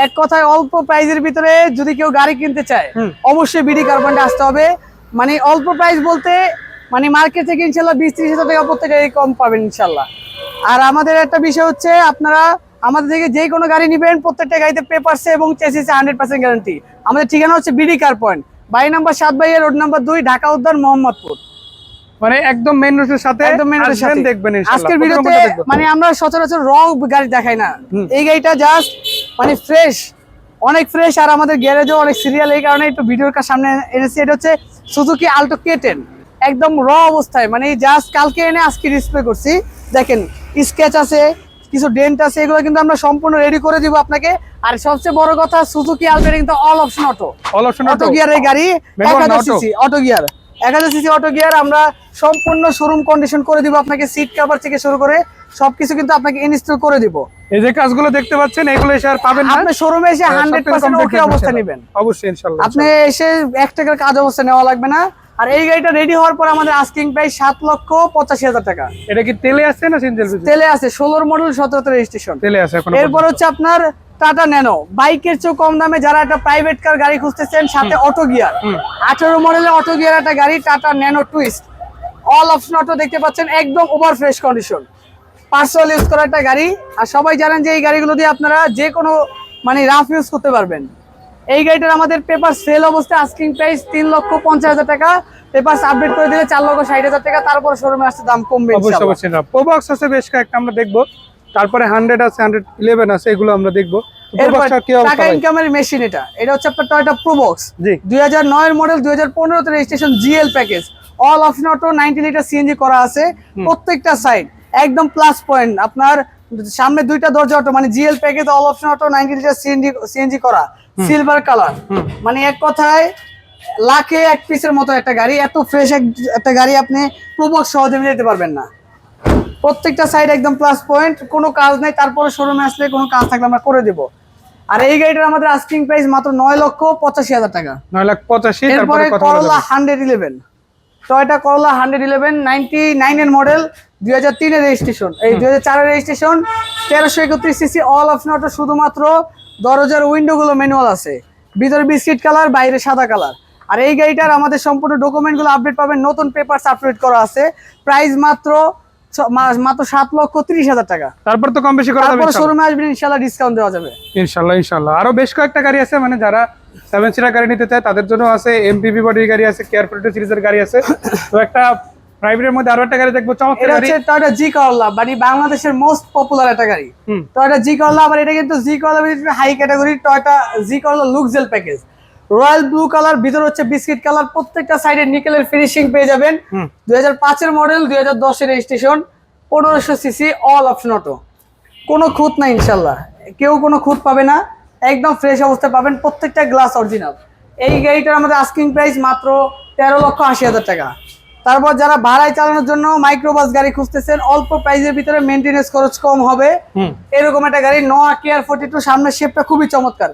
এক কথায় অল্প প্রাইজের ভিতরে যদি কেউ গাড়ি কিনতে চায় অবশ্যই বিডি কার পয়েন্টে আসতে হবে। মানে অল্প প্রাইস বলতে মানে মার্কেট থেকে ইনশাল্লাহ 20-30 হাজার টাকা প্রত্যেকটা কম পাবেন ইনশাল্লাহ। আর আমাদের একটা বিষয় হচ্ছে, আপনারা আমাদের থেকে যে কোনো গাড়ি নেবেন প্রত্যেকটা গাড়িতে পেপারসে এবং চেসিসে 100% গ্যারান্টি। আমাদের ঠিকানা হচ্ছে বিডি কার পয়েন্ট, বাড়ি number 7 by road number 2, Dhaka Udyan, Mohammadpur. মানে একদম মেইন রোডের সাথে, একদম মেইন রোডের সাথে দেখবেন ইনশাআল্লাহ। আজকের ভিডিওতে মানে আমরা সচরাচর র গাড়ি দেখাই না, এই গাড়িটা জাস্ট মানে ফ্রেশ, অনেক ফ্রেশ। আর আমাদের গ্যারেজও অনেক সিরিয়াল, এই কারণে একটু ভিডিওর সামনে এনেছি। এটা হচ্ছে সুজুকি আল্টো K10, একদম র অবস্থায়, মানে জাস্ট কালকে এনে আজকে ডিসপ্লে করছি। দেখেন স্কেচ আছে, কিছু ডেন্ট আছে, এগুলো কিন্তু আমরা সম্পূর্ণ রেডি করে দিব আপনাকে। আর সবচেয়ে বড় কথা, সুজুকি আল্টো কিন্তু অল অপশন অটো, অটো গিয়ারের গাড়ি, 1000 CC auto gear, 1000 CC auto gear. আমরা সম্পূর্ণ শোরুম কন্ডিশন করে দিব আপনাকে, সিট কভার থেকে শুরু করে সবকিছু কিন্তু আপনাকে ইনস্টল করে দিব। এই যে কাজগুলো দেখতে পাচ্ছেন, এগুলো এসে আর পাবেন না, আপনি শোরুমে এসে 100% ওকে অবস্থা নেবেন অবশ্যই ইনশাআল্লাহ। আপনি এসে 1 টাকার কাজ অবস্থা নেওয়া লাগবে না। আর এই গাড়িটা রেডি হওয়ার পর আমাদের আস্কিং প্রাইস 7,85,000 টাকা। এটা কি তেলে আছে না সিনজেল? তেলে আছে, 16 মডেল 17 রেজিস্ট্রেশন তেলে আছে এখন। এরপর হচ্ছে আপনার টাটা ন্যানো, বাইকের চেয়ে কম দামে যারা একটা প্রাইভেট কার গাড়ি খুঁজতেছেন, সাথে অটো গিয়ার, 18 মডেলের অটো গিয়ার একটা গাড়ি, tata nano twist, all option auto দেখতে পাচ্ছেন, একদম over fresh condition, personal use করা একটা গাড়ি। আর সবাই জানেন যে এই গাড়িগুলো দিয়ে আপনারা যে কোনো মানে রাফ ইউজ করতে পারবেন। এই গাড়িটার আমাদের পেপার সেল অবস্থায় আস্কিং প্রাইস 3,50,000 টাকা, পেপার আপডেট করে দিলে 4,60,000 টাকা। তারপর শোরুমে আসতে দাম কমবে অবশ্যই অবশ্যই। প্রোবক্স আছে বেশ কয়েকটা, আমরা দেখবো। তারপরে 100 আছে, 111 আছে, এগুলো আমরা দেখবো। টাকা ইনকামের মেশিন, এটা হচ্ছে আপনার টয়োটা প্রোবক্স 2009 এর মডেল, 2015 তে registration, GL package, all option auto, 90 litre CNG করা আছে প্রত্যেকটা সাইড, একদম প্লাস পয়েন্ট। আপনার সামনে দুইটা দরজা অটো, মানে GL package, all option auto, 90 litre CNG করা, সিলভার কালার। মানে এক কথায় লাখে এক পিসের মতো একটা গাড়ি, এত ফ্রেশ একটা গাড়ি আপনি প্রোবক্স সহজে নিতে পারবেন না। প্রত্যেকটা সাইড একদম প্লাস পয়েন্ট, কোনো কাজ নাই। তারপরে শোরুমে আসলে কোনো কাজ থাকলে আমরা করে দেব। আর এই গাড়িটার আমাদের আস্কিং প্রাইস মাত্র 9,85,000 টাকা। 9,85,000। এরপরে করলা 111, টয়োটা করলা 111, 99 এর মডেল, 2003 এর রেজিস্ট্রেশন, এই 2004 এর registration, 1331 CC, all option auto. শুধুমাত্র দরজার উইন্ডো গুলো ম্যানুয়াল আছে, ভিতরে বিস্কিট কালার, বাইরে সাদা কালার। আর এই গাড়িটার আমাদের সম্পূর্ণ ডকুমেন্ট গুলো আপডেট পাবেন, নতুন পেপারস আপডেট করা আছে। প্রাইস মাত্র 7,30,000 টাকা। তারপর তো কম বেশি করা যাবে, তারপর শোরুমে আসবেন ইনশাআল্লাহ ডিসকাউন্ট দেওয়া যাবে ইনশাআল্লাহ ইনশাআল্লাহ। আরো বেশ কয়েকটা গাড়ি আছে, মানে যারা 7 সিটার গাড়ি নিতে চায় তাদের জন্য আছে, এমপিভি বডির গাড়ি আছে, কেয়ার ফিল্টার সিরিজের গাড়ি আছে। তো একটা প্রাইভেটের মধ্যে আরো একটা গাড়ি দেখবো, চমৎকার গাড়ি, এটা হচ্ছে টয়োটা জি করলা, মানে বাংলাদেশের মোস্ট পপুলার একটা গাড়ি টয়োটা জি করলা। আবার এটা কিন্তু জি করলা হাই ক্যাটাগরি, টয়োটা জি করলা লুকজেল প্যাকেজ, রয়্যাল ব্লু কালার, ভিতর হচ্ছে বিস্কিট কালার, প্রত্যেকটা সাইডে নিকেলের ফিনিশিং পেয়ে যাবেন। 2005 এর মডেল, 2010 এর registration, 1500 CC, all option auto. কোনো খুঁত নাই ইনশাল্লাহ, কেউ কোনো খুঁত পাবে না, একদম ফ্রেশ অবস্থায় পাবেন, প্রত্যেকটা গ্লাস অরিজিনাল। এই গাড়িটার আমাদের আস্কিং প্রাইস মাত্র 13,80,000 টাকা। তারপর যারা ভাড়ায় চালানোর জন্য মাইক্রোবাস গাড়ি খুঁজতেছেন, অল্প প্রাইসের ভিতরে মেইনটেনেন্স খরচ কম হবে, এরকম একটা গাড়ি, নোয়া কেয়ার 42, সামনের শেপটা খুবই চমৎকার।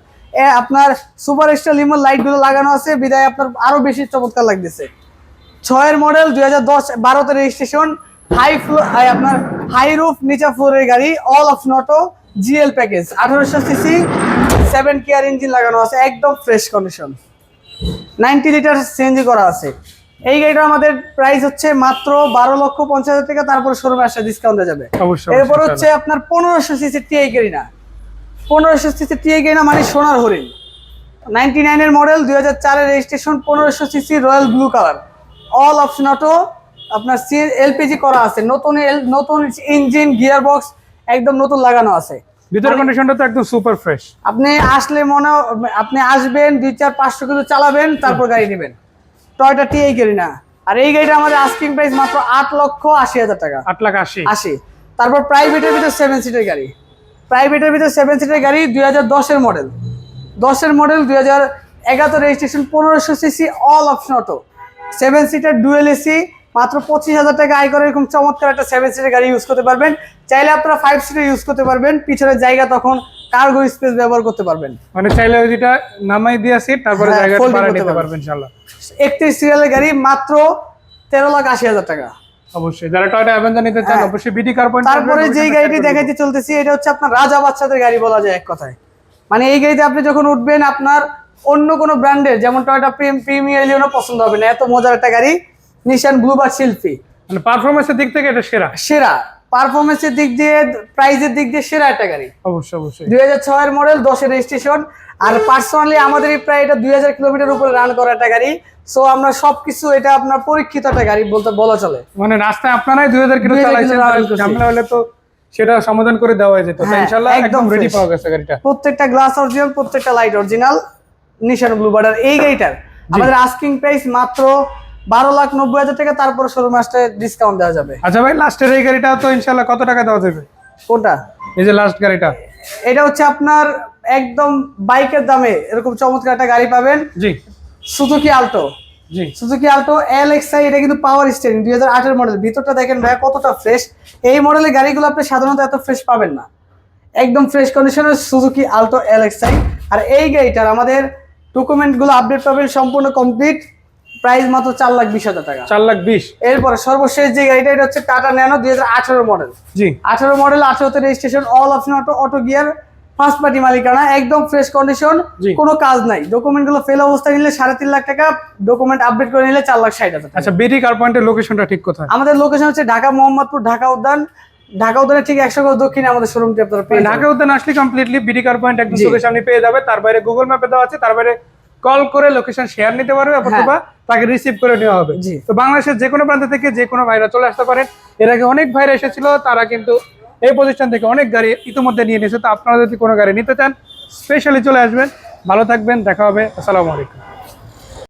আপনার সুপার স্টার লিমো লাইট গুলো লাগানো আছে, বিদায় আপনার আরো বেশি চমৎকার লাগতেছে। 6 এর মডেল, 2010-12 তে রেজিস্ট্রেশন, হাই ফ্লোর, আপনার হাই রুফ নিচা ফ্লোরের গাড়ি, all option auto, GL package, 1800 CC, 7 gear engine লাগানো আছে, একদম ফ্রেশ কন্ডিশন, 90 লিটার সিএনজি করা আছে। এই গাড়িটা আমাদের প্রাইস হচ্ছে মাত্র 12,50,000 টাকা। তারপর শোরুমে আসলে ডিসকাউন্ট দেওয়া যাবে। এরপর হচ্ছে আপনার 1500 সিসি টিআই গাড়ি না, 1500 সিসি টিআই গাড়ি না মানে সোনার হরিণ, 99 এর মডেল, 2004 এর registration, 1500 CC, royal blue colour, all option auto, আপনার এলপিজি করা আছে, নতুন ইঞ্জিন, গিয়ার বক্স একদম নতুন লাগানো আছে। ভিতরের কন্ডিশনটা তো একদম সুপার ফ্রেশ। আপনি আসলে আপনি আসবেন, 200-500 কিলো চালাবেন, তারপর গাড়ি নেবেন। টয়োটা টিআই গাড়ি না। আর এই গাড়িটা আমাদের আস্কিং প্রাইস মাত্র 8,80,000 টাকা, 8,80,000। তারপর প্রাইভেটের ভিতরে 7 সিটের গাড়ি, 7 সিটের গাড়ি, 2010 এর মডেল, 10 এর model, 2011 registration, 1500 CC, all option auto, 7 seater dual AC, মাত্র 25,000 টাকা আয় করে এরকম চমৎকার একটা 7 সিটের গাড়ি ইউজ করতে পারবেন। চাইলে আপনারা 5 সিটার ইউজ করতে পারবেন, পিছনের জায়গা তখন কার্গো স্পেস ব্যবহার করতে পারবেন, মানে চাইলে যেটা নামাই দিয়া সিট, তারপরে জায়গা বাড়ায় নিতে পারবেন ইনশাআল্লাহ। 31 সিরিয়ালের গাড়ি, মাত্র 13,80,000 টাকা। অবশ্যই যারা টয়োটা অ্যাভেঞ্জার নিতে চান অবশ্যই বিডি কার পয়েন্ট। তারপরে যেই গাড়িটি দেখাইতে চলতেছি, এটা হচ্ছে আপনার রাজা বাচ্চাদের গাড়ি বলা যায় এক কথায়। মানে এই গাড়িতে আপনি যখন উঠবেন আপনার অন্য কোনো ব্র্যান্ডের যেমন টয়োটা প্রিমিয়ার এলিয়নও পছন্দ হবে না, এত মজার একটা গাড়ি। নিশান ব্লুবার্ড শিল্পী মানে পারফরমেন্সের দিক থেকে এটা সেরা। সেরা, পারফরমেন্সের দিক দিয়ে, প্রাইজের দিক দিয়ে সেরা একটা গাড়ি। অবশ্যই অবশ্যই। 2006 এর মডেল, 10 এর রেজিস্ট্রেশন। আর পার্সোনালি আমাদের এই প্রায় এটা 2000 কিলোমিটার উপরে রান করা একটা গাড়ি। সো আমরা সবকিছু, এটা আপনার পরীক্ষিত একটা গাড়ি বলা চলে। মানে রাস্তায় আপনারাই 2000 কিলো 2000 চালাইছেন, কিলো রান করছি। ঝামেলা হলে তো সেটা সমাধান করে দেওয়া যেত। তো হ্যাঁ, ইনশাআল্লাহ একদম একদম রেডি fresh। পাওয়া গেছে গাড়িটা। প্রত্যেকটা গ্লাস অরিজিনাল, প্রত্যেকটা লাইট অরিজিনাল। নিশান ব্লুবার্ড আর এই গাড়িটার আমাদের আস্কিং প্রাইস মাত্র 12,90,000 টাকা, তারপর শোরুমে আসলে ডিসকাউন্ট দেওয়া যাবে। আচ্ছা ভাই, লাস্টের এই গাড়িটা তো ইনশাআল্লাহ কত টাকা দেওয়া যাবে? কোনটা? এই যে লাস্ট গাড়িটা, এটা হচ্ছে আপনার একদম বাইকের দামে এরকম চমৎকার একটা গাড়ি পাবেন। জি সুজুকি আল্টো। জি। সুজুকি আল্টো LXi, এটা কিন্তু পাওয়ার স্টিয়ারিং, 2008 এর মডেল। ভিতরটা দেখেন ভাই কতটা ফ্রেশ। এই মডেলের গাড়িগুলো আপনি সাধারণত এত ফ্রেশ পাবেন না। একদম ফ্রেশ কন্ডিশনের সুজুকি আল্টো LXi। আর এই গাড়িটার আমাদের ডকুমেন্টগুলো আপডেট পাবেন সম্পূর্ণ কমপ্লিট। প্রাইস মাত্র 4,20,000 টাকা। 4,20,000। এরপরে সর্বশেষ যে গাড়িটা, এটা হচ্ছে টাটা ন্যানো, 2018 মডেল। জি। 18 মডেল, 18 তে registration, all option auto gear, first party মালিকানা, একদম ফ্রেশ কন্ডিশন, জি। কোনো কাজ নাই। ডকুমেন্ট গুলো ফেল অবস্থায় নিলে 3.5 লাখ টাকা, ডকুমেন্ট আপডেট করে নিলে 4,60,000 টাকা। আচ্ছা, বিডি কার পয়েন্টের লোকেশনটা ঠিক কোথায়? আমাদের লোকেশন হচ্ছে ঢাকা মোহাম্মদপুর, ঢাকা উদ্যান। ঢাকা উদ্যানের ঠিক 100 গজ দক্ষিণে আমাদের শোরুমটি আপনারা পেয়ে যাবেন। ঢাকা উদ্যান আসলে কমপ্লিটলি বিডি কার পয়েন্ট একদম জি। চোখের সামনে পেয়ে যাবে। তার বাইরে গুগল ম্যাপে দেওয়া আছে, তার বাইরে কল করে লোকেশন শেয়ার নিতে পারবে অথবা তাকে রিসিভ করে নেওয়া হবে। জি। তো বাংলাদেশের যে কোনো প্রান্ত থেকে যে কোনো ভাইরা চলে আসতে পারেন। এর আগে অনেক ভাইরা এসেছিল, তারা কিন্তু এই প্রতিষ্ঠান থেকে অনেক গাড়ি ইতিমধ্যে নিয়ে নিয়েছে। তো আপনারা যদি কোনো গাড়ি নিতে চান, স্পেশালি চলে আসবেন। ভালো থাকবেন, দেখা হবে। আসসালামু আলাইকুম।